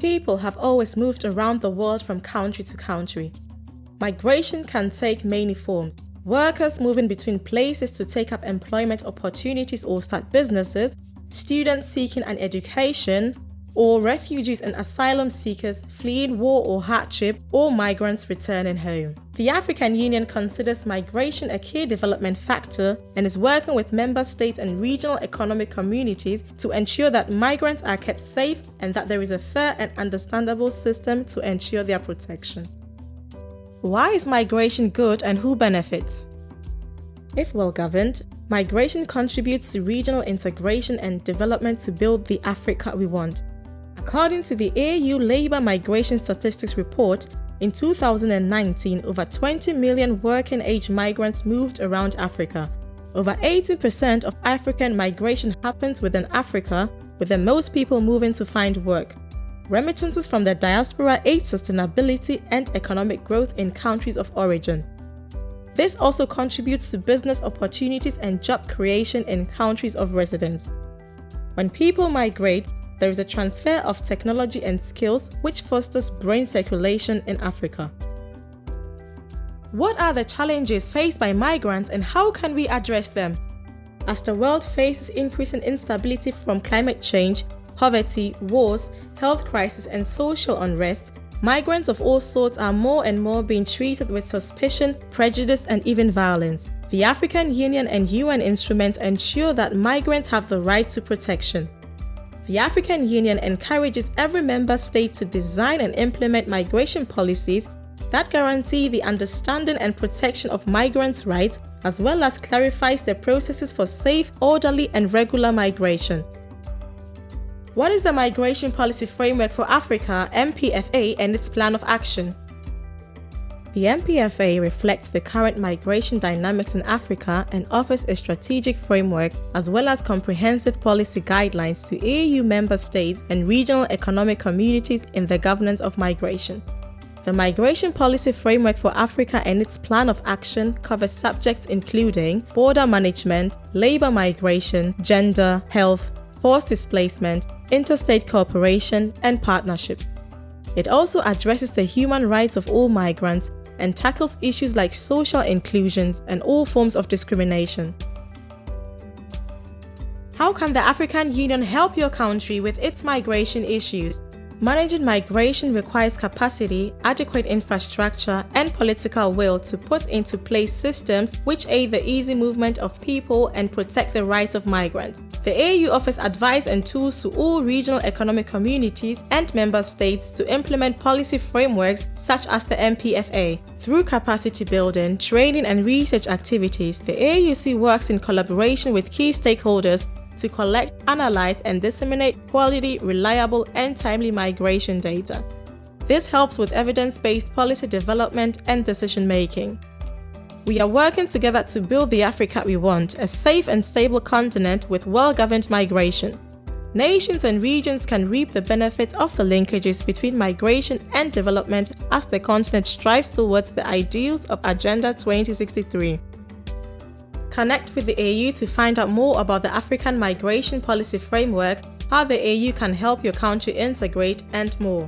People have always moved around the world from country to country. Migration can take many forms. Workers moving between places to take up employment opportunities or start businesses, students seeking an education, or refugees and asylum seekers fleeing war or hardship, or migrants returning home. The African Union considers migration a key development factor and is working with member states and regional economic communities to ensure that migrants are kept safe and that there is a fair and understandable system to ensure their protection. Why is migration good and who benefits? If well governed, migration contributes to regional integration and development to build the Africa we want. According to the AU Labour Migration Statistics Report, in 2019, over 20 million working-age migrants moved around Africa. Over 80% of African migration happens within Africa, with the most people moving to find work. Remittances from the diaspora aid sustainability and economic growth in countries of origin. This also contributes to business opportunities and job creation in countries of residence. When people migrate, there is a transfer of technology and skills which fosters brain circulation in Africa. What are the challenges faced by migrants and how can we address them? As the world faces increasing instability from climate change, poverty, wars, health crisis, and social unrest, migrants of all sorts are more and more being treated with suspicion, prejudice, and even violence. The African Union and UN instruments ensure that migrants have the right to protection. The African Union encourages every member state to design and implement migration policies that guarantee the understanding and protection of migrants' rights, as well as clarifies the processes for safe, orderly, and regular migration. What is the Migration Policy Framework for Africa, MPFA, and its plan of action? The MPFA reflects the current migration dynamics in Africa and offers a strategic framework as well as comprehensive policy guidelines to AU member states and regional economic communities in the governance of migration. The Migration Policy Framework for Africa and its plan of action covers subjects including border management, labor migration, gender, health, forced displacement, interstate cooperation, and partnerships. It also addresses the human rights of all migrants and tackles issues like social inclusion and all forms of discrimination. How can the African Union help your country with its migration issues? Managing migration requires capacity, adequate infrastructure, and political will to put into place systems which aid the easy movement of people and protect the rights of migrants. The AU offers advice and tools to all regional economic communities and member states to implement policy frameworks such as the MPFA. Through capacity building, training, and research activities, the AUC works in collaboration with key stakeholders to collect, analyze, and disseminate quality, reliable, and timely migration data. This helps with evidence-based policy development and decision-making. We are working together to build the Africa we want, a safe and stable continent with well-governed migration. Nations and regions can reap the benefits of the linkages between migration and development as the continent strives towards the ideals of Agenda 2063. Connect with the AU to find out more about the African Migration Policy Framework, how the AU can help your country integrate, and more.